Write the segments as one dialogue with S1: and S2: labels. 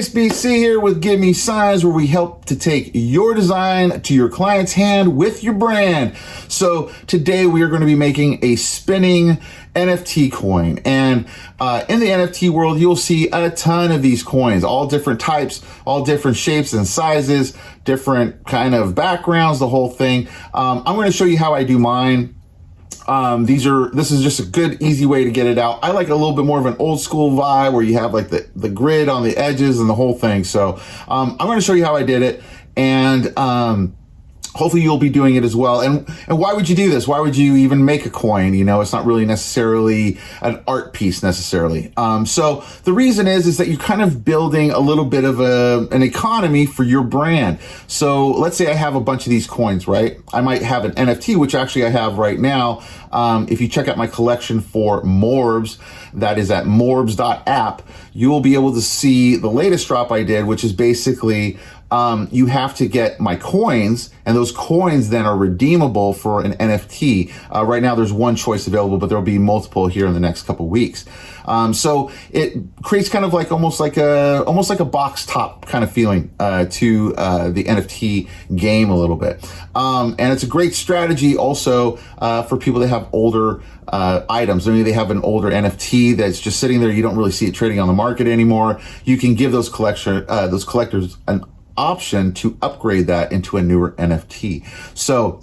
S1: Trace BC here with Give Me Signs, where we help to take your design to your client's hand with your brand. So today we are going to be making a spinning NFT coin. And in the NFT world, you'll see a ton of these coins, all different types, all different shapes and sizes, different kind of backgrounds, the whole thing. I'm going to show you how I do mine. This is just a good, easy way to get it out. I like a little bit more of an old school vibe where you have like the grid on the edges and the whole thing. So, I'm going to show you how I did it, and, hopefully you'll be doing it as well. And why would you do this? Why would you even make a coin? You know, it's not really necessarily an art piece necessarily. So the reason is that you're kind of building a little bit of an economy for your brand. So let's say I have a bunch of these coins, right? I might have an NFT, which actually I have right now. If you check out my collection for M.O.R.B.S, that is at M.O.R.B.S.app, you will be able to see the latest drop I did, which is basically you have to get my coins, and those coins then are redeemable for an NFT. Right now there's one choice available, but there'll be multiple here in the next couple weeks. So it creates kind of like almost like a box top kind of feeling to the NFT game a little bit. And it's a great strategy also for people that have older items. I mean, they have an older NFT that's just sitting there. You don't really see it trading on the market anymore. You can give those collectors an option to upgrade that into a newer NFT. So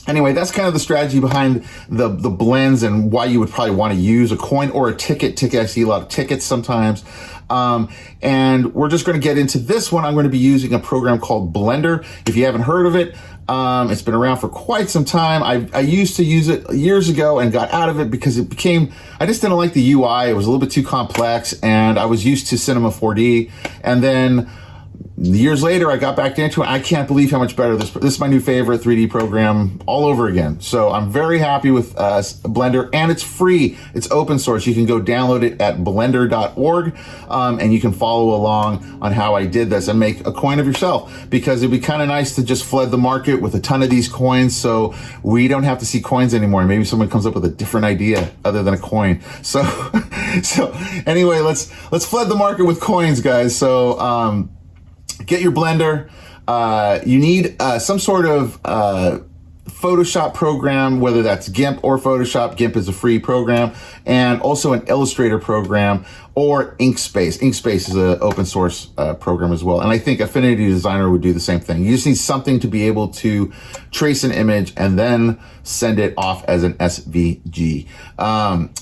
S1: anyway, that's kind of the strategy behind the blends and why you would probably want to use a coin or a ticket. I see a lot of tickets sometimes. And we're just going to get into this one. I'm going to be using a program called Blender. If you haven't heard of it, it's been around for quite some time. I used to use it years ago and got out of it because I just didn't like the UI. It was a little bit too complex, and I was used to Cinema 4D. And then years later, I got back into it. I can't believe how much better this is my new favorite 3D program all over again. So I'm very happy with Blender, and it's free. It's open source. You can go download it at blender.org, and you can follow along on how I did this and make a coin of yourself, because it'd be kind of nice to just flood the market with a ton of these coins so we don't have to see coins anymore. Maybe someone comes up with a different idea other than a coin. So, anyway, let's flood the market with coins, guys. So, get your Blender. You need some sort of Photoshop program, whether that's GIMP or Photoshop. GIMP is a free program, and also an Illustrator program or Inkspace. Inkspace is an open source program as well. And I think Affinity Designer would do the same thing. You just need something to be able to trace an image and then send it off as an SVG.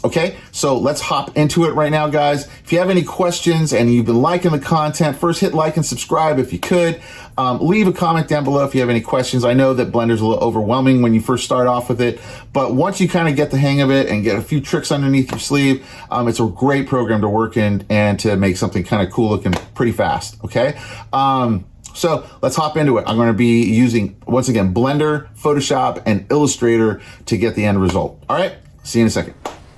S1: Okay, so let's hop into it right now, guys. If you have any questions and you've been liking the content, first hit like and subscribe if you could. Leave a comment down below if you have any questions. I know that Blender's a little overwhelming when you first start off with it, but once you kind of get the hang of it and get a few tricks underneath your sleeve, it's a great program to work in and to make something kind of cool looking pretty fast, okay? So let's hop into it. I'm going to be using, once again, Blender, Photoshop, and Illustrator to get the end result. All right, see you in a second.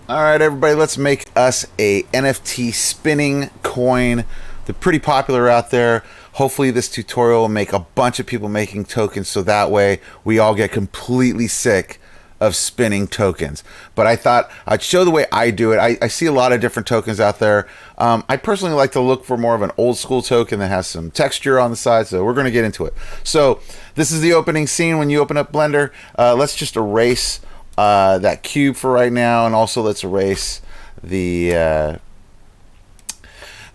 S1: All right, everybody, let's make us a NFT spinning coin. They're pretty popular out there. Hopefully this tutorial will make a bunch of people making tokens, so that way we all get completely sick of spinning tokens. But I thought I'd show the way I do it. I see a lot of different tokens out there. I personally like to look for more of an old school token that has some texture on the side, so we're going to get into it. So this is the opening scene when you open up Blender. Let's just erase that cube for right now, and also let's erase the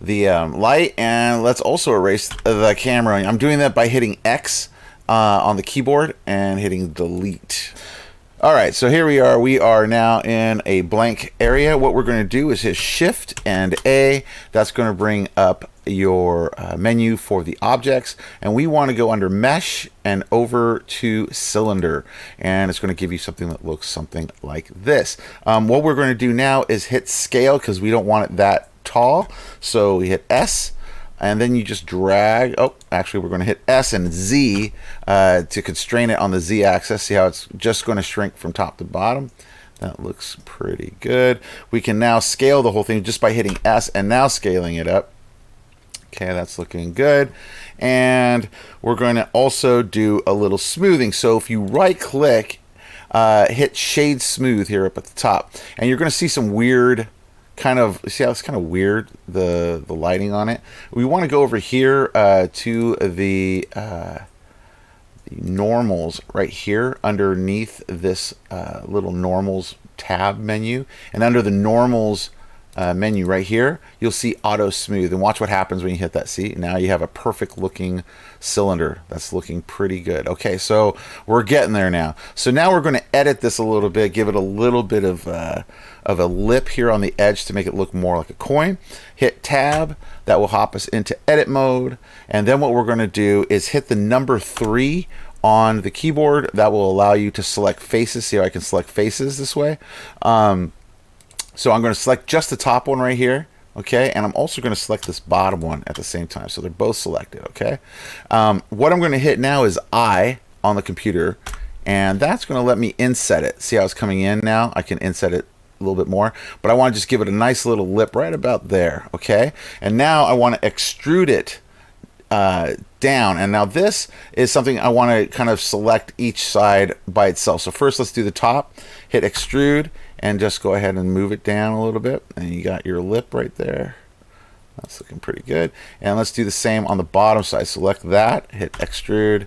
S1: light, and let's also erase the camera. I'm doing that by hitting X on the keyboard and hitting delete. All right, so here we are. We are now in a blank area. What we're going to do is hit Shift and A. That's going to bring up your menu for the objects, and we want to go under Mesh and over to Cylinder, and it's going to give you something that looks something like this. What we're going to do now is hit Scale, because we don't want it that tall. So we hit S, and then you just drag. Oh, actually we're going to hit S and Z to constrain it on the Z axis. See how it's just going to shrink from top to bottom. That looks pretty good. We can now scale the whole thing just by hitting S and now scaling it up. Okay, that's looking good. And we're going to also do a little smoothing. So if you right click, hit Shade Smooth here up at the top, and you're going to see some weird kind of, see how it's kind of weird, the lighting on it. We want to go over here to the normals right here underneath this little normals tab menu, and under the normals menu right here, you'll see auto smooth, and watch what happens when you hit that. See, now you have a perfect looking cylinder that's looking pretty good. Okay, so we're getting there now. So now we're going to edit this a little bit, give it a little bit of a lip here on the edge to make it look more like a coin. Hit tab, that will hop us into edit mode, and then what we're going to do is hit the number 3 on the keyboard. That will allow you to select faces. See how I can select faces this way? So I'm going to select just the top one right here, okay? And I'm also going to select this bottom one at the same time, so they're both selected, okay? What I'm going to hit now is I on the computer, and that's going to let me inset it. See how it's coming in now? I can inset it a little bit more, but I want to just give it a nice little lip right about there, okay? And now I want to extrude it down, and now this is something I want to kind of select each side by itself. So first let's do the top, hit extrude, and just go ahead and move it down a little bit, and you got your lip right there. That's looking pretty good. And let's do the same on the bottom side. Select that, hit extrude,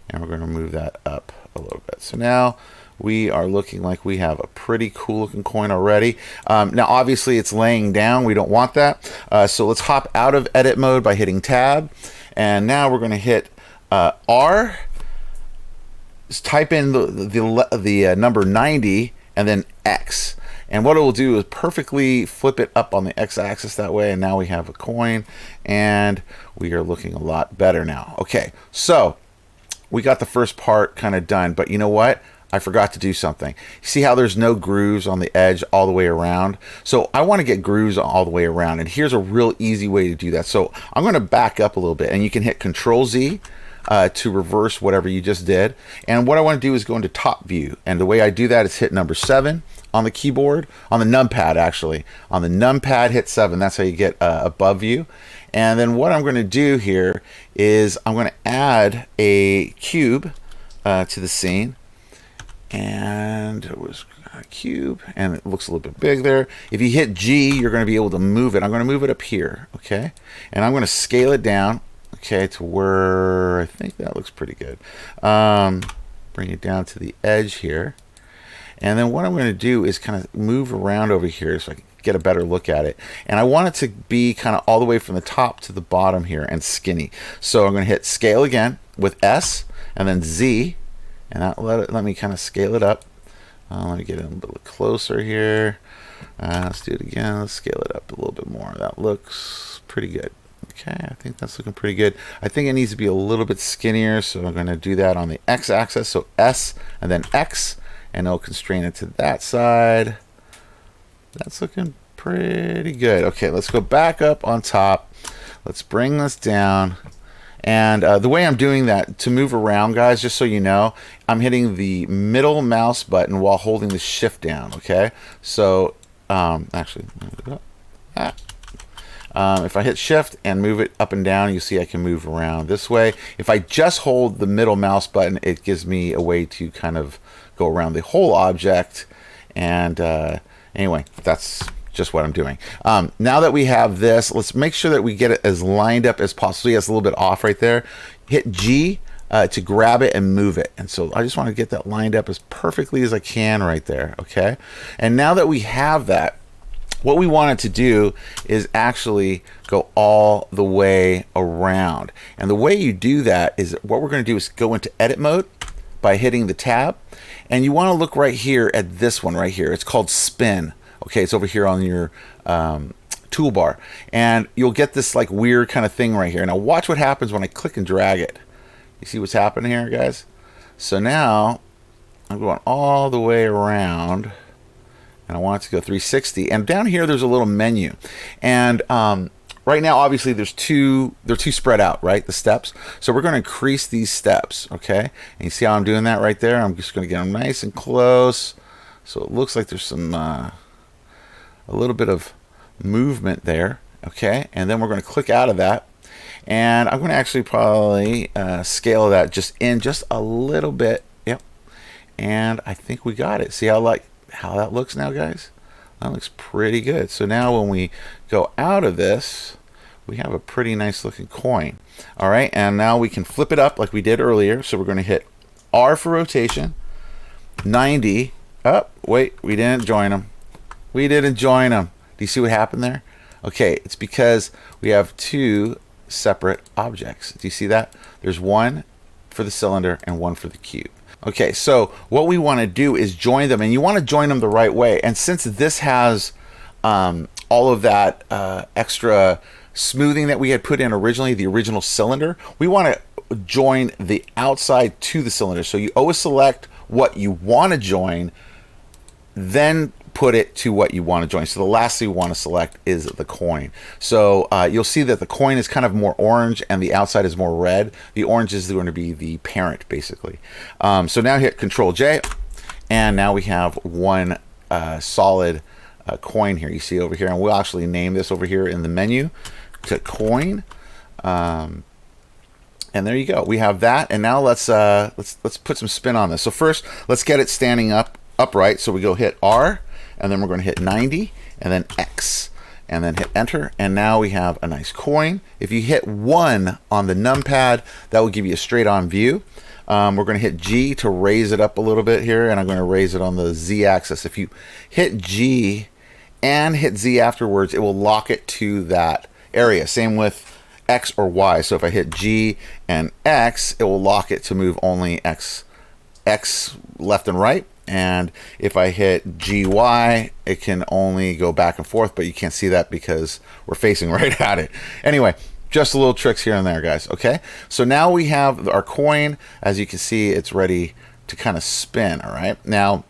S1: and we're going to move that up a little bit. So now we are looking like we have a pretty cool looking coin already. Now obviously it's laying down, we don't want that. So let's hop out of edit mode by hitting tab, and now we're going to hit R, just type in the number 90 and then X, and what it will do is perfectly flip it up on the X-axis that way, and now we have a coin, and we are looking a lot better now. Okay, so we got the first part kind of done, but you know what? I forgot to do something. See how there's no grooves on the edge all the way around? So I want to get grooves all the way around, and here's a real easy way to do that. So I'm going to back up a little bit, and you can hit Control-Z to reverse whatever you just did. And what I want to do is go into top view, and the way I do that is hit number 7 on the keyboard, on the numpad actually. On the numpad, hit 7. That's how you get above view. And then what I'm going to do here is I'm going to add a cube to the scene, and it was a cube, and it looks a little bit big there. If you hit G, you're going to be able to move it. I'm going to move it up here, okay? And I'm going to scale it down, okay, to where I think that looks pretty good. Bring it down to the edge here. And then what I'm going to do is kind of move around over here so I can get a better look at it. And I want it to be kind of all the way from the top to the bottom here and skinny. So I'm going to hit scale again with S and then Z, and that let me kind of scale it up. Let me get it a little closer here. Let's do it again. Let's scale it up a little bit more. That looks pretty good. Okay, I think that's looking pretty good. I think it needs to be a little bit skinnier, so I'm going to do that on the X-axis. So S and then X, and it'll constrain it to that side. That's looking pretty good. Okay, let's go back up on top. Let's bring this down. And the way I'm doing that, to move around, guys, just so you know, I'm hitting the middle mouse button while holding the shift down, okay? So, actually, if I hit shift and move it up and down, you see I can move around this way. If I just hold the middle mouse button, it gives me a way to kind of go around the whole object. And anyway, that's just what I'm doing. Now that we have this, let's make sure that we get it as lined up as possible. See, it's a little bit off right there. Hit G to grab it and move it. And so I just want to get that lined up as perfectly as I can right there, okay? And now that we have that, what we wanted to do is actually go all the way around. And the way you do that is, what we're going to do is go into edit mode by hitting the tab. And you want to look right here at this one right here. It's called spin. Okay, it's over here on your toolbar. And you'll get this like weird kind of thing right here. Now watch what happens when I click and drag it. You see what's happening here, guys? So now I'm going all the way around, and I want it to go 360. And down here there's a little menu. And right now obviously they're too spread out, right? The steps. So we're going to increase these steps, okay? And you see how I'm doing that right there? I'm just going to get them nice and close. So it looks like there's some a little bit of movement there, okay? And then we're going to click out of that, and I'm going to actually probably scale that just a little bit. Yep. And I think we got it. See how that looks now, guys? That looks pretty good. So now when we go out of this, we have a pretty nice looking coin. All right, and now we can flip it up like we did earlier. So we're going to hit R for rotation, 90. Oh, wait, we didn't join them. We didn't join them. Do you see what happened there? Okay, it's because we have two separate objects. Do you see that? There's one for the cylinder and one for the cube. Okay, so what we want to do is join them, and you want to join them the right way. And since this has all of that extra smoothing that we had put in originally, the original cylinder, we want to join the outside to the cylinder. So you always select what you want to join, then put it to what you want to join. So the last thing you want to select is the coin. So you'll see that the coin is kind of more orange and the outside is more red. The orange is going to be the parent, basically. So now hit Control J, and now we have one solid coin here. You see over here, and we'll actually name this over here in the menu to coin. And there you go. We have that, and now let's put some spin on this. So first, let's get it standing upright. So we go hit R, and then we're going to hit 90, and then X, and then hit enter, and now we have a nice coin. If you hit 1 on the numpad, that will give you a straight on view. We're going to hit G to raise it up a little bit here, and I'm going to raise it on the Z axis. If you hit G and hit Z afterwards, it will lock it to that area. Same with X or Y. So if I hit G and X, it will lock it to move only X left and right. And if I hit GY, it can only go back and forth, but you can't see that because we're facing right at it. Anyway, just a little tricks here and there, guys. Okay, so now we have our coin. As you can see, it's ready to kind of spin. All right, now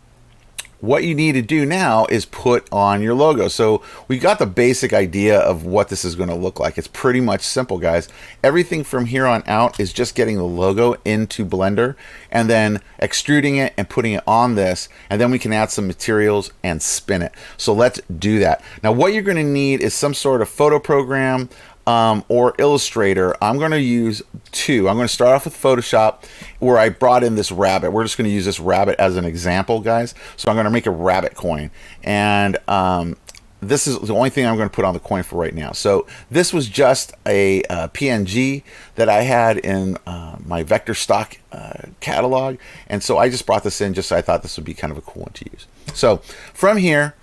S1: what you need to do now is put on your logo. So we got the basic idea of what this is going to look like. It's pretty much simple, guys. Everything from here on out is just getting the logo into Blender and then extruding it and putting it on this, and then we can add some materials and spin it. So let's do that. Now what you're going to need is some sort of photo program or Illustrator. I'm going to use two. I'm going to start off with Photoshop, where I brought in this rabbit. We're just going to use this rabbit as an example, guys. So I'm going to make a rabbit coin, and this is the only thing I'm going to put on the coin for right now. So this was just a PNG that I had in my vector stock catalog, and so I just brought this in just so I thought this would be kind of a cool one to use. So from here,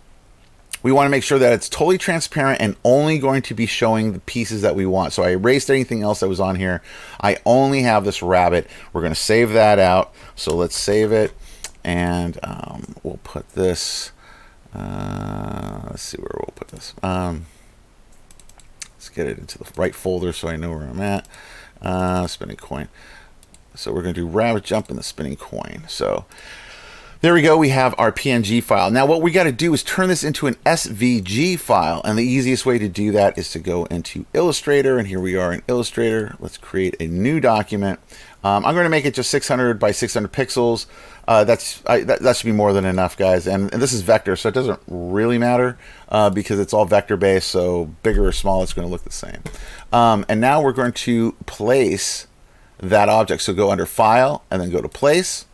S1: we want to make sure that it's totally transparent and only going to be showing the pieces that we want. So I erased anything else that was on here. I only have this rabbit. We're going to save that out. So let's save it, and we'll put this, let's see where we'll put this. Let's get it into the right folder so I know where I'm at. Spinning coin. So we're going to do rabbit jump in the spinning coin. So there we go. We have our PNG file. Now what we got to do is turn this into an SVG file, and the easiest way to do that is to go into Illustrator, and here we are in Illustrator. Let's create a new document. I'm going to make it just 600 by 600 pixels. That should be more than enough, guys. And this is vector, so it doesn't really matter because it's all vector based. So bigger or small, it's going to look the same. And now we're going to place that object. So go under File and then go to Place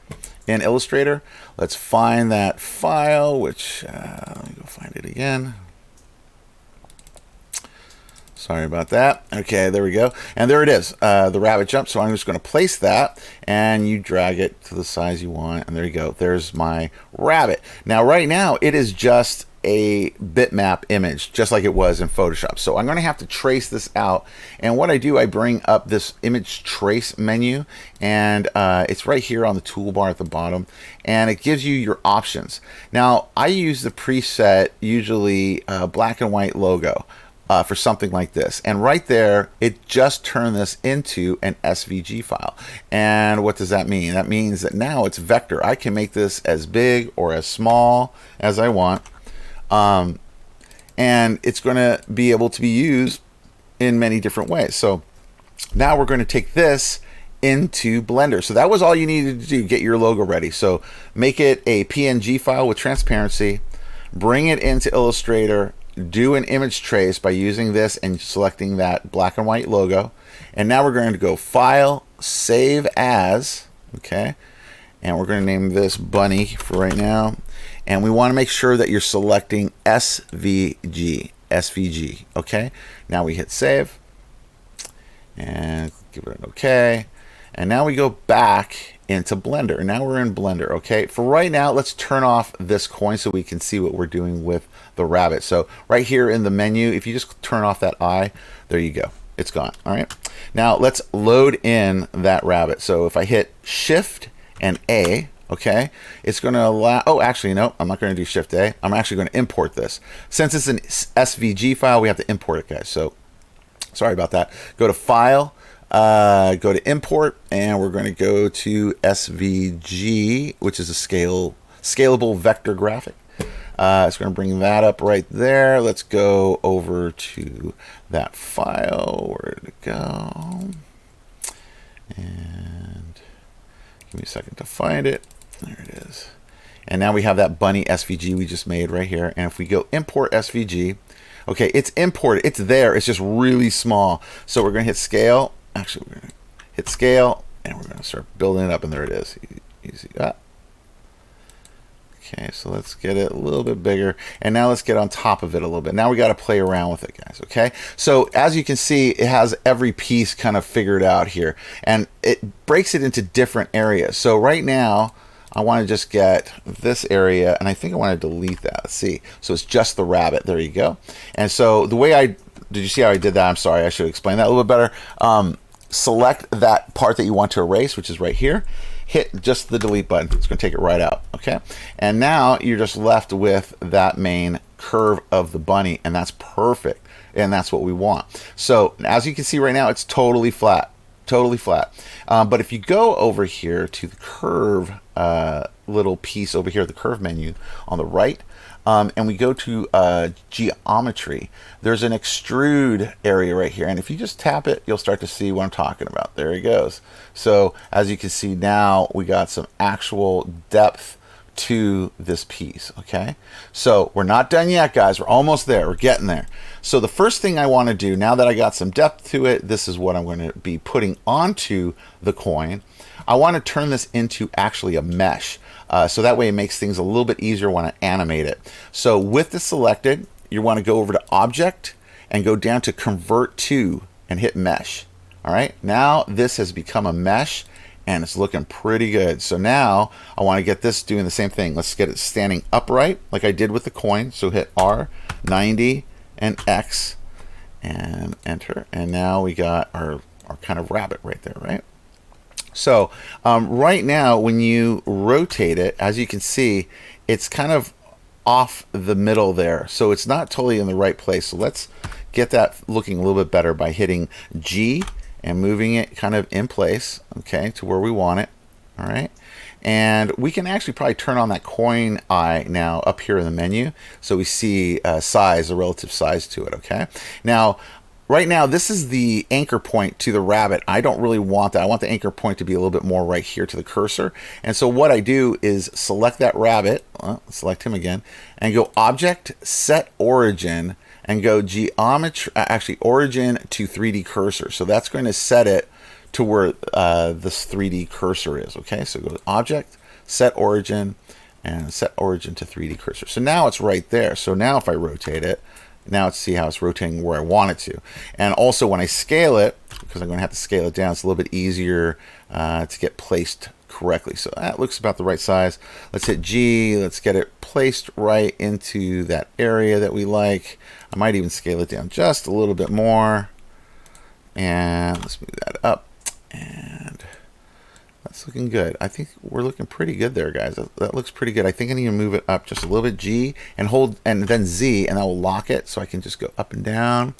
S1: in Illustrator. Let's find that file, which let me go find it again. Sorry about that. Okay, there we go. And there it is, the rabbit jump. So I'm just going to place that, and you drag it to the size you want. And there you go. There's my rabbit. Now, right now, it is just a bitmap image, just like it was in Photoshop. So I'm going to have to trace this out. And what I do, I bring up this image trace menu, and it's right here on the toolbar at the bottom, and it gives you your options. Now, I use the preset, usually black and white logo. For something like this, and right there it just turned this into an SVG file. And what does that mean? That means that now it's vector. I can make this as big or as small as I want, and it's going to be able to be used in many different ways. So now we're going to take this into Blender. So that was all you needed to do, get your logo ready. So make it a PNG file with transparency, bring it into Illustrator, do an image trace by using this and selecting that black and white logo. And now we're going to go File, Save As, okay? And we're going to name this Bunny for right now. and we want to make sure that you're selecting SVG. Okay, now we hit save and give it an okay, and now we go back into Blender, and now we're in Blender. Okay, for right now, let's turn off this coin so we can see what we're doing with the rabbit. So right here in the menu, if you just turn off that eye, there you go, it's gone. All right, now let's load in that rabbit. So if I hit Shift and A, okay, it's going to allow, oh, actually, no, I'm not going to do Shift A. I'm actually going to import this. Since it's an SVG file, we have to import it, guys. So sorry about that. Go to File, go to Import, and we're going to go to SVG, which is a scalable vector graphic. It's going to bring that up right there. Let's go over to that file. Where did it go? And give me a second to find it. There it is. And now we have that bunny SVG we just made right here. And if we go import SVG, okay, it's imported. It's there. It's just really small. So we're going to hit scale. Actually, we're going to hit scale, and we're going to start building it up. And there it is. Easy. Okay, so let's get it a little bit bigger, and now let's get on top of it a little bit. Now we got to play around with it, guys. Okay, so as you can see, it has every piece kind of figured out here, and it breaks it into different areas. So right now, I want to just get this area, and I think I want to delete that. Let's see. So it's just the rabbit. There you go. And so the way did you see how I did that? I'm sorry, I should explain that a little bit better. Select that part that you want to erase, which is right here. Hit just the delete button. It's going to take it right out. Okay, and now you're just left with that main curve of the bunny, and that's perfect, and that's what we want. So as you can see right now, it's totally flat, but if you go over here to the curve little piece over here, the curve menu on the right, and we go to geometry, there's an extrude area right here, and if you just tap it, you'll start to see what I'm talking about. There he goes. So as you can see now, we got some actual depth to this piece. Okay, so we're not done yet, guys. We're almost there. We're getting there. So the first thing I want to do, now that I got some depth to it, this is what I'm going to be putting onto the coin. I want to turn this into actually a mesh. So that way it makes things a little bit easier when I animate it. So with this selected, you want to go over to Object and go down to Convert To and hit Mesh. All right, now this has become a mesh and it's looking pretty good. So now I want to get this doing the same thing. Let's get it standing upright like I did with the coin. So hit R, 90, and X, and enter. And now we got our kind of rabbit right there, right? So right now, when you rotate it, as you can see, it's kind of off the middle there. So it's not totally in the right place. So let's get that looking a little bit better by hitting G and moving it kind of in place, okay, to where we want it. All right. And we can actually probably turn on that coin eye now up here in the menu. So we see size, a relative size to it, okay? Now, right now, this is the anchor point to the rabbit. I don't really want that. I want the anchor point to be a little bit more right here to the cursor. And so what I do is select that rabbit, select him again, and go Object, Set Origin, and go Geometry, actually Origin to 3D Cursor. So that's going to set it to where this 3D cursor is, okay? So go to Object, Set Origin, and Set Origin to 3D Cursor. So now it's right there. So now if I rotate it, now let's see how it's rotating where I want it to. And also when I scale it, because I'm going to have to scale it down, it's a little bit easier to get placed correctly. So that looks about the right size. Let's hit G. Let's get it placed right into that area that we like. I might even scale it down just a little bit more. And let's move that up. And that's looking good. I think we're looking pretty good there, guys. That looks pretty good. I think I need to move it up just a little bit, G, and hold, and then Z, and that will lock it, so I can just go up and down.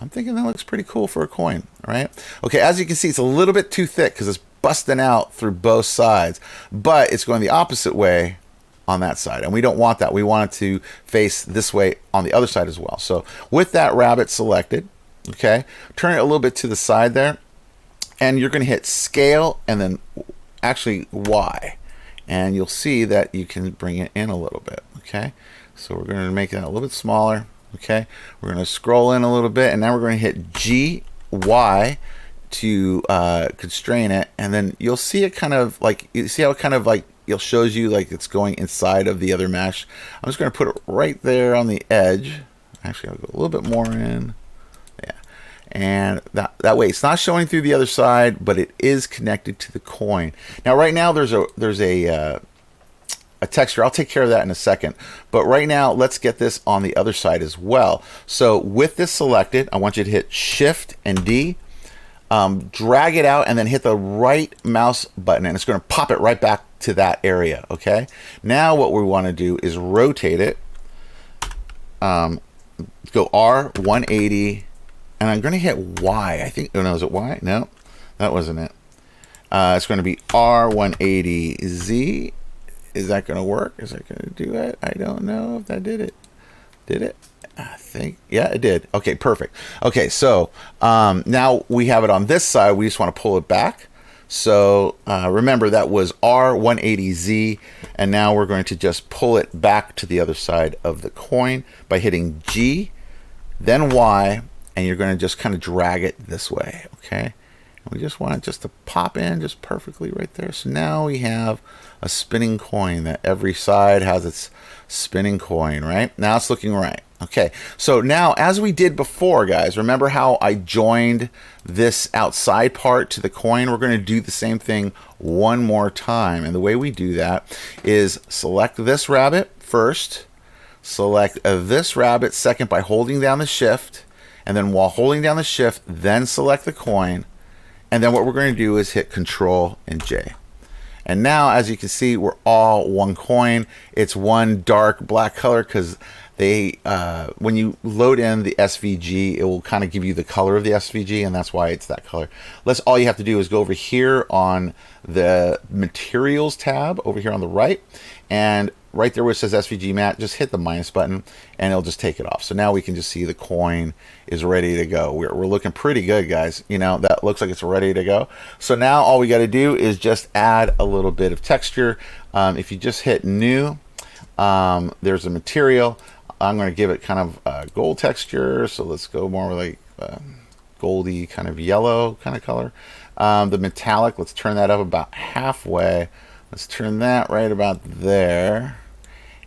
S1: I'm thinking that looks pretty cool for a coin, right? Okay, as you can see, it's a little bit too thick because it's busting out through both sides, but it's going the opposite way on that side, and we don't want that. We want it to face this way on the other side as well. So with that rabbit selected, okay, turn it a little bit to the side there, and you're going to hit Scale and then actually Y, and you'll see that you can bring it in a little bit, okay? So we're going to make that a little bit smaller, okay? We're going to scroll in a little bit, and now we're going to hit G, Y to constrain it, and then you'll see it kind of like, you see how it kind of like it shows you like it's going inside of the other mesh. I'm just going to put it right there on the edge. Actually, I'll go a little bit more in. Yeah. And that way it's not showing through the other side, but it is connected to the coin. Now, right now there's a texture. I'll take care of that in a second. But right now, let's get this on the other side as well. So with this selected, I want you to hit Shift and D, drag it out, and then hit the right mouse button, and it's going to pop it right back to that area. Okay. Now what we want to do is rotate it. Go R 180, and I'm going to hit Y. I think. Oh no, is it Y? No, that wasn't it. It's going to be R 180 Z. Is that going to work? Is that going to do it? I don't know if that did it. Did it? I think, yeah, it did. Okay, perfect. Okay, so now we have it on this side. We just want to pull it back. So remember, that was R180Z, and now we're going to just pull it back to the other side of the coin by hitting G, then Y, and you're going to just kind of drag it this way, okay? And we just want it just to pop in just perfectly right there. So now we have a spinning coin that every side has its spinning coin, right? Now it's looking right. Okay, so now as we did before, guys, remember how I joined this outside part to the coin? We're going to do the same thing one more time. And the way we do that is select this rabbit first, select this rabbit second by holding down the shift, and then while holding down the shift, then select the coin. And then what we're going to do is hit Control and J. And now, as you can see, we're all one coin. It's one dark black color because they, when you load in the SVG, it will kind of give you the color of the SVG, and that's why it's that color. All you have to do is go over here on the Materials tab over here on the right, and right there where it says SVG matte, just hit the minus button and it'll just take it off. So now we can just see the coin is ready to go. We're looking pretty good, guys. You know, that looks like it's ready to go. So now all we got to do is just add a little bit of texture. If you just hit new, there's a material. I'm going to give it kind of a gold texture. So let's go more like goldy kind of yellow kind of color. The metallic, let's turn that up about halfway. Let's turn that right about there.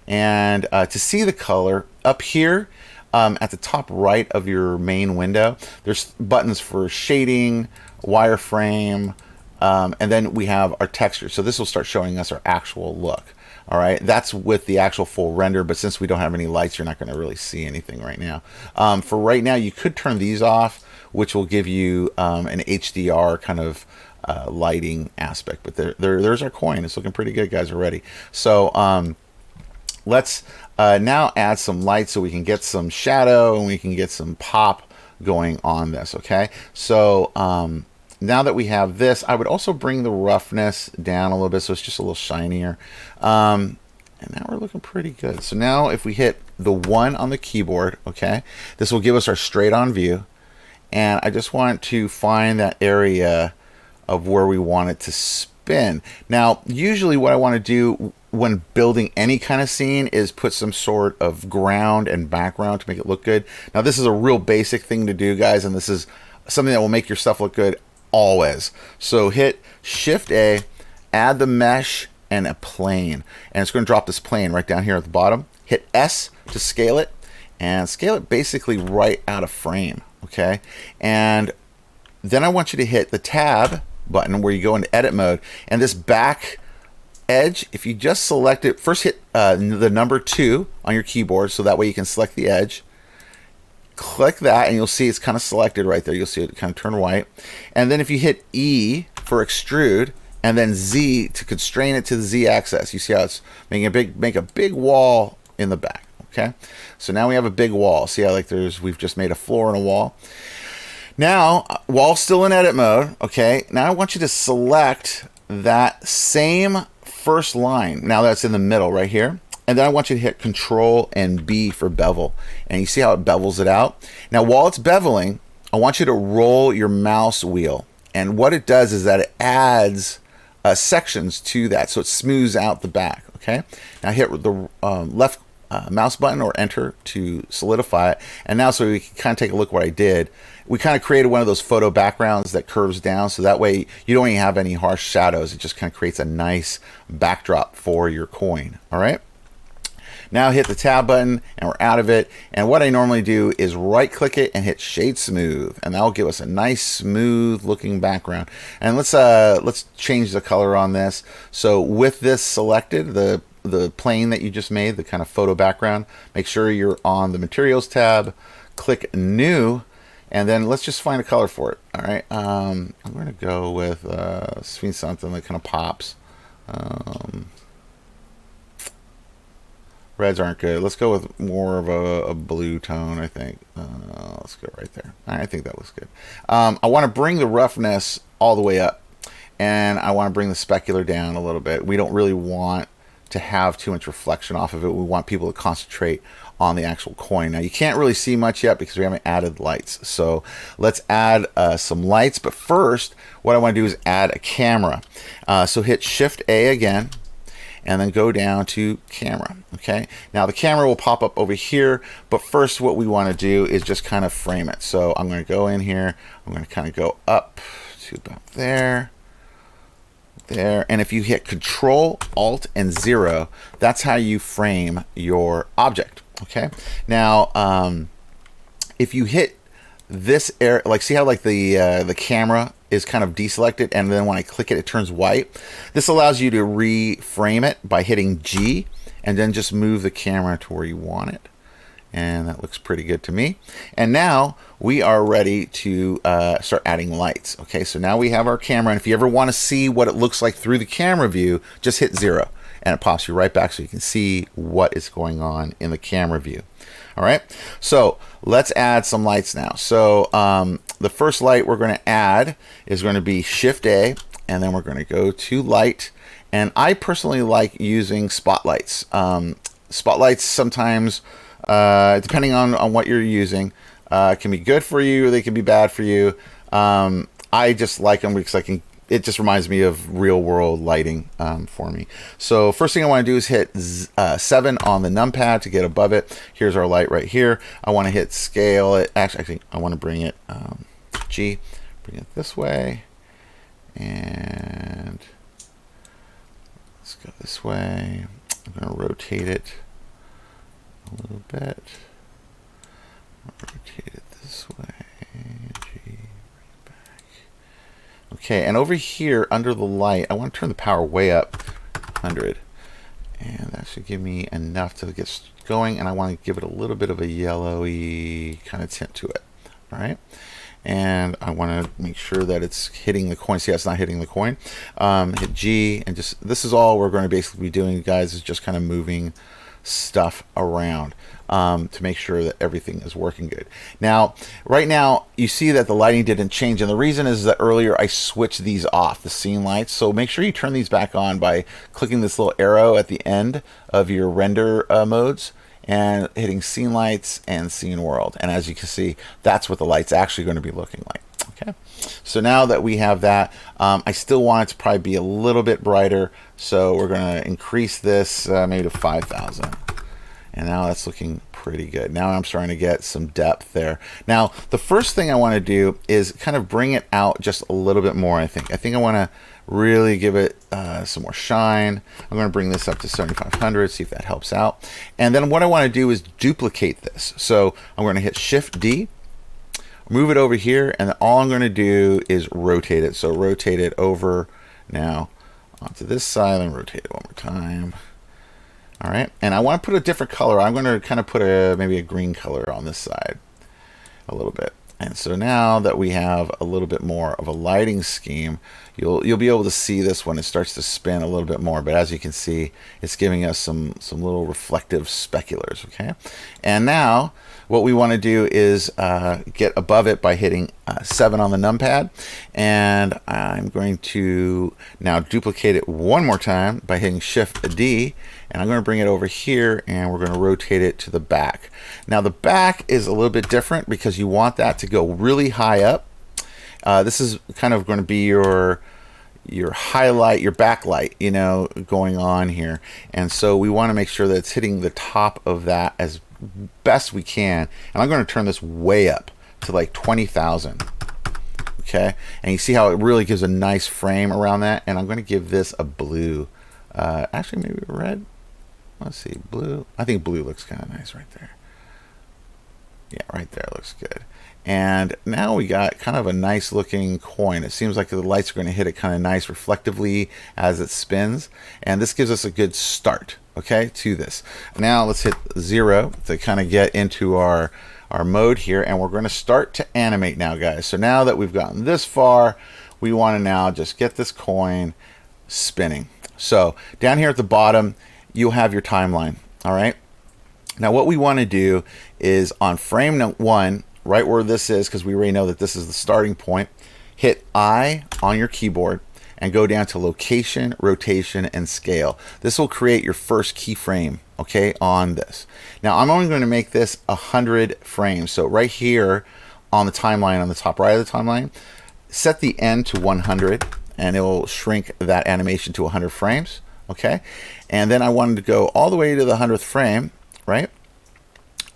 S1: And to see the color, up here at the top right of your main window, there's buttons for shading, wireframe, and then we have our texture. So this will start showing us our actual look. All right, that's with the actual full render, but since we don't have any lights, you're not going to really see anything right now. For right now, you could turn these off, which will give you an HDR kind of lighting aspect. But there's our coin. It's looking pretty good, guys, already. So let's now add some light so we can get some shadow and we can get some pop going on this. Okay, so now that we have this, I would also bring the roughness down a little bit so it's just a little shinier. And now we're looking pretty good. So now if we hit the 1 on the keyboard, okay, this will give us our straight on view. And I just want to find that area of where we want it to spin. Now, usually what I want to do when building any kind of scene is put some sort of ground and background to make it look good. Now, this is a real basic thing to do, guys, and this is something that will make your stuff look good always. So hit Shift A, add the mesh and a plane, and it's going to drop this plane right down here at the bottom. Hit S to scale it, and scale it basically right out of frame. Okay, and then I want you to hit the tab button where you go into edit mode, and this back edge, if you just select it, first hit the number 2 on your keyboard so that way you can select the edge. Click that and you'll see it's kind of selected right there. You'll see it kind of turn white. And then if you hit E for extrude and then Z to constrain it to the Z axis, you see how it's making a big wall in the back. Okay, so now we have a big wall. See how like we've just made a floor and a wall. Now, while still in edit mode, okay, now I want you to select that same first line. Now that's in the middle right here. And then I want you to hit Control and B for bevel. And you see how it bevels it out? Now, while it's beveling, I want you to roll your mouse wheel. And what it does is that it adds sections to that. So it smooths out the back, okay? Now hit the left mouse button or enter to solidify it. And now, so we can kind of take a look what I did. We kind of created one of those photo backgrounds that curves down, so that way you don't even have any harsh shadows. It just kind of creates a nice backdrop for your coin. All right. Now hit the tab button and we're out of it. And what I normally do is right click it and hit shade smooth, and that'll give us a nice smooth looking background. And let's change the color on this. So with this selected, the plane that you just made, the kind of photo background, make sure you're on the materials tab, click new, and then let's just find a color for it. All right. I'm going to go with something that kind of pops. Reds aren't good. Let's go with more of a blue tone, I think. Let's go right there. I think that looks good. I want to bring the roughness all the way up, and I want to bring the specular down a little bit. We don't really want to have too much reflection off of it. We want people to concentrate on the actual coin. Now, you can't really see much yet because we haven't added lights. So let's add some lights. But first, what I want to do is add a camera. So hit Shift A again, and then go down to camera. Okay, now the camera will pop up over here, but first what we want to do is just kind of frame it. So I'm going to go in here, I'm going to kind of go up to about there, and if you hit Control, Alt, and 0, that's how you frame your object. Okay, now if you hit this area, like see how like the camera is kind of deselected, and then when I click it, it turns white. This allows you to reframe it by hitting G, and then just move the camera to where you want it. And that looks pretty good to me. And now we are ready to start adding lights. Okay, so now we have our camera, and if you ever want to see what it looks like through the camera view, just hit 0, and it pops you right back so you can see what is going on in the camera view. All right, so let's add some lights now. So the first light we're going to add is going to be Shift A, and then we're going to go to light. And I personally like using spotlights. Spotlights sometimes, depending on what you're using, can be good for you or they can be bad for you. I just like them because it just reminds me of real world lighting for me. So first thing I want to do is hit 7 on the numpad to get above it. Here's our light right here. I want to hit scale it. Actually, I want to bring it G, bring it this way, and let's go this way. I'm going to rotate it a little bit. Rotate it this way. G, bring it back. Okay, and over here under the light, I want to turn the power way up, 100, and that should give me enough to get going. And I want to give it a little bit of a yellowy kind of tint to it. All right, and I want to make sure that it's hitting the coin. See, it's not hitting the coin. Hit G, and just this is all we're going to basically be doing, guys, is just kind of moving stuff around to make sure that everything is working good. Now, right now, you see that the lighting didn't change, and the reason is that earlier I switched these off, the scene lights. So make sure you turn these back on by clicking this little arrow at the end of your render modes and hitting scene lights and scene world. And as you can see, that's what the light's actually going to be looking like. Okay, so now that we have that, I still want it to probably be a little bit brighter, so we're going to increase this maybe to 5,000. And now that's looking pretty good. Now I'm starting to get some depth there. Now, the first thing I want to do is kind of bring it out just a little bit more, I think. I want to really give it some more shine. I'm going to bring this up to 7,500, see if that helps out. And then what I want to do is duplicate this. So I'm going to hit Shift D, move it over here, and all I'm going to do is rotate it. So rotate it over now onto this side and rotate it one more time. All right, and I want to put a different color. I'm going to kind of put maybe a green color on this side a little bit. And so now that we have a little bit more of a lighting scheme, you'll be able to see this when it starts to spin a little bit more. But as you can see, it's giving us some little reflective speculars. Okay, and now what we want to do is get above it by hitting 7 on the numpad, and I'm going to now duplicate it one more time by hitting Shift D, and I'm going to bring it over here, and we're going to rotate it to the back. Now the back is a little bit different because you want that to go really high up. This is kind of going to be your highlight, your backlight, you know, going on here. And so we want to make sure that it's hitting the top of that as best we can. And I'm going to turn this way up to like 20,000. Okay, and you see how it really gives a nice frame around that. And I'm going to give this a blue, actually maybe red. Let's see, blue. I think blue looks kind of nice right there. Yeah, right there looks good. And now we got kind of a nice looking coin. It seems like the lights are going to hit it kind of nice reflectively as it spins. And this gives us a good start, okay, to this. Now let's hit 0 to kind of get into our mode here. And we're going to start to animate now, guys. So now that we've gotten this far, we want to now just get this coin spinning. So down here at the bottom, you'll have your timeline, all right? Now what we want to do is on frame 1, right where this is, because we already know that this is the starting point, hit I on your keyboard and go down to location, rotation, and scale. This will create your first keyframe, okay, on this. Now I'm only going to make this 100 frames. So right here on the timeline, on the top right of the timeline, set the end to 100 and it will shrink that animation to 100 frames. Okay, and then I wanted to go all the way to the 100th frame, right?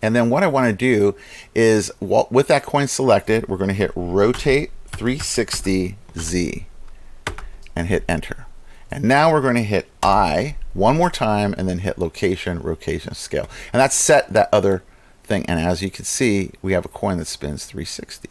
S1: And then what I want to do is, with that coin selected, we're going to hit rotate 360 Z and hit enter. And now we're going to hit I one more time and then hit location, rotation, scale. And that's set that other thing. And as you can see, we have a coin that spins 360.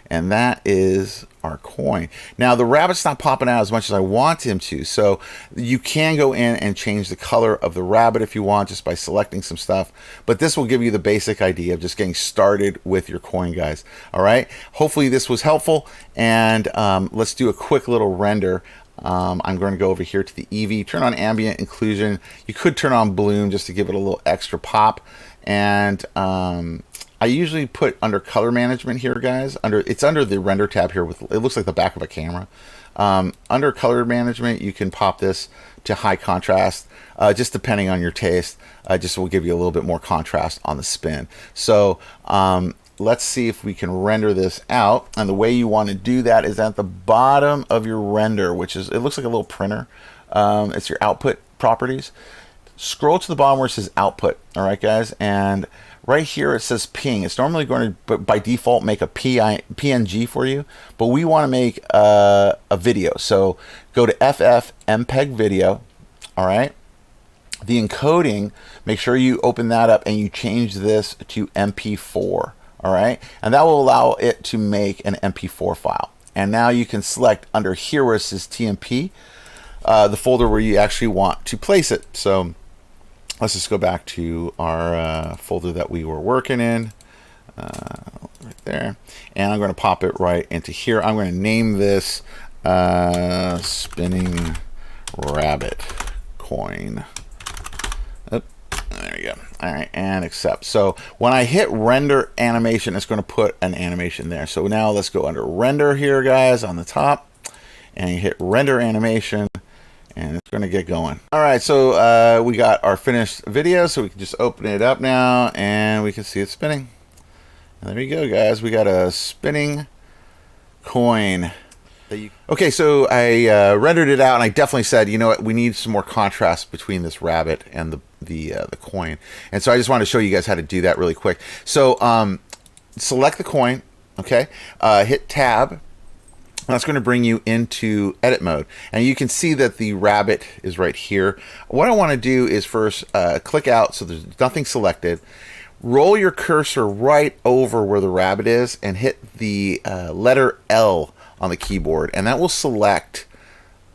S1: And that is our coin. Now the rabbit's not popping out as much as I want him to, so you can go in and change the color of the rabbit if you want, just by selecting some stuff. But this will give you the basic idea of just getting started with your coin, guys. All right, hopefully this was helpful, and let's do a quick little render. I'm going to go over here to the Eevee, turn on ambient inclusion. You could turn on bloom just to give it a little extra pop. And I usually put under color management here, guys. It's under the render tab here. With it looks like the back of a camera. Under color management, you can pop this to high contrast, just depending on your taste. Just will give you a little bit more contrast on the spin. So let's see if we can render this out. And the way you want to do that is at the bottom of your render, which is, it looks like a little printer. It's your output properties. Scroll to the bottom where it says output. All right, guys, and right here it says ping. It's normally going to, by default, make a PNG for you, but we want to make a video. So go to FFmpeg video. All right, the encoding, make sure you open that up and you change this to MP4. All right, and that will allow it to make an MP4 file. And now you can select under here where it says TMP, the folder where you actually want to place it. So let's just go back to our folder that we were working in, right there. And I'm going to pop it right into here. I'm going to name this spinning rabbit coin. Oh, there you go. All right, and accept. So when I hit render animation, it's going to put an animation there. So now let's go under render here, guys, on the top, and you hit render animation. And it's going to get going. All right, so we got our finished video, so we can just open it up now, and we can see it spinning. And there you go, guys. We got a spinning coin. Okay, so I rendered it out, and I definitely said, you know what, we need some more contrast between this rabbit and the coin. And so I just wanted to show you guys how to do that really quick. So select the coin, okay, hit tab. That's going to bring you into edit mode, and you can see that the rabbit is right here. What I want to do is first click out so there's nothing selected, roll your cursor right over where the rabbit is and hit the letter L on the keyboard, and that will select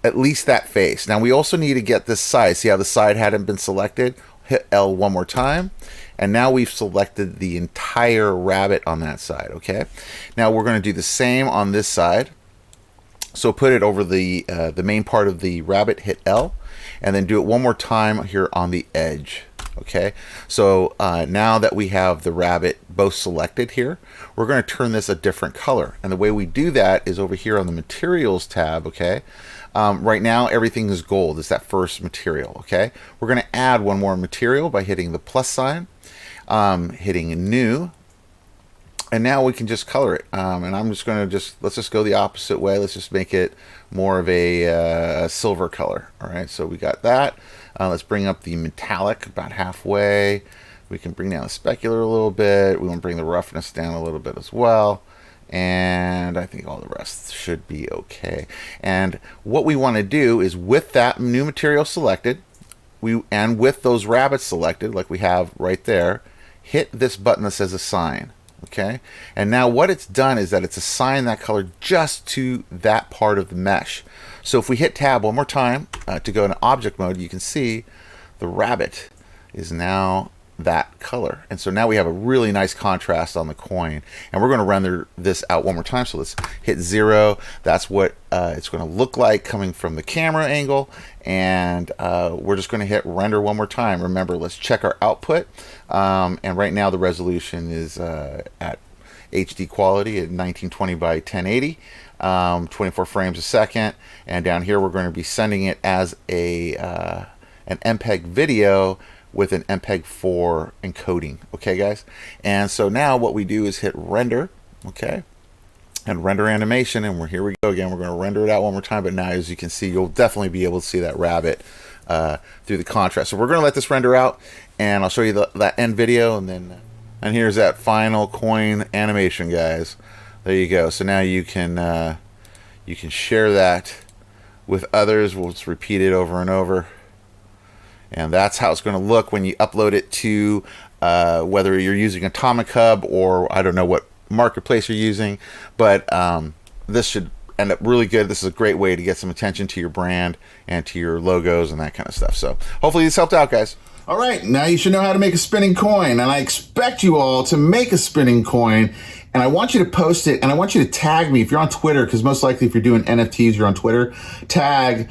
S1: at least that face. Now we also need to get this side. See how the side hadn't been selected? Hit L one more time, and now we've selected the entire rabbit on that side. Okay, now we're going to do the same on this side. So put it over the main part of the rabbit, hit L, and then do it one more time here on the edge. Okay, so now that we have the rabbit both selected here, we're going to turn this a different color. And the way we do that is over here on the materials tab. Okay, right now everything is gold. It's that first material. Okay, we're going to add one more material by hitting the plus sign, hitting new. And now we can just color it. And I'm just going to let's just go the opposite way. Let's just make it more of a silver color. All right, so we got that. Let's bring up the metallic about halfway. We can bring down the specular a little bit. We want to bring the roughness down a little bit as well. And I think all the rest should be okay. And what we want to do is, with that new material selected, and with those rabbits selected, like we have right there, hit this button that says assign. Okay, and now what it's done is that it's assigned that color just to that part of the mesh. So if we hit tab one more time to go into object mode, you can see the rabbit is now that color. And so now we have a really nice contrast on the coin, and we're going to render this out one more time. So let's hit 0. That's what it's going to look like coming from the camera angle, and we're just going to hit render one more time. Remember, let's check our output, and right now the resolution is at HD quality at 1920 by 1080, 24 frames a second, and down here we're going to be sending it as an MPEG video with an MPEG-4 encoding. Okay, guys? And so now what we do is hit render, okay, and render animation, and here we go again. We're going to render it out one more time, but now, as you can see, you'll definitely be able to see that rabbit through the contrast. So we're going to let this render out, and I'll show you that end video, and then and here's that final coin animation, guys. There you go. So now you can share that with others. We'll just repeat it over and over. And that's how it's going to look when you upload it to whether you're using ATOMICHUB or I don't know what marketplace you're using, but this should end up really good. This is a great way to get some attention to your brand and to your logos and that kind of stuff. So hopefully this helped out, guys.
S2: All right, now you should know how to make a spinning coin, and I expect you all to make a spinning coin, and I want you to post it, and I want you to tag me if you're on Twitter, because most likely if you're doing NFTs, you're on Twitter. Tag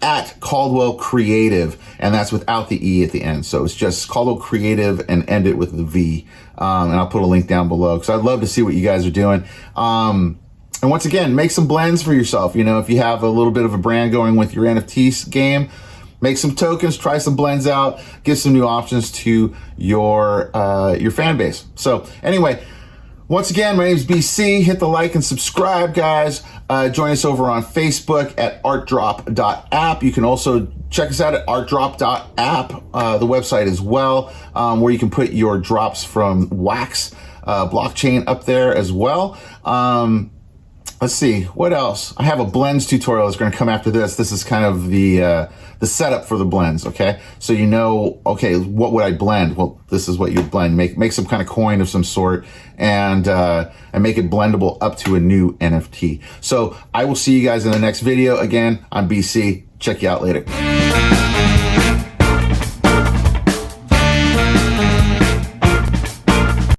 S2: at Caldwell Creative, and that's without the E at the end. So it's just Caldwell Creative and end it with the V. And I'll put a link down below because I'd love to see what you guys are doing. And once again, make some blends for yourself. You know, if you have a little bit of a brand going with your NFT game, make some tokens, try some blends out, give some new options to your fan base. So anyway, once again, my name is BC. Hit the like and subscribe, guys. Join us over on Facebook at artdrop.app. You can also check us out at artdrop.app, the website as well, where you can put your drops from WAX blockchain up there as well. Let's see, what else? I have a blends tutorial that's going to come after this. This is kind of the setup for the blends, okay? So you know, okay, what would I blend? Well, this is what you blend. Make some kind of coin of some sort and make it blendable up to a new NFT. So I will see you guys in the next video. Again, I'm BC. Check you out later.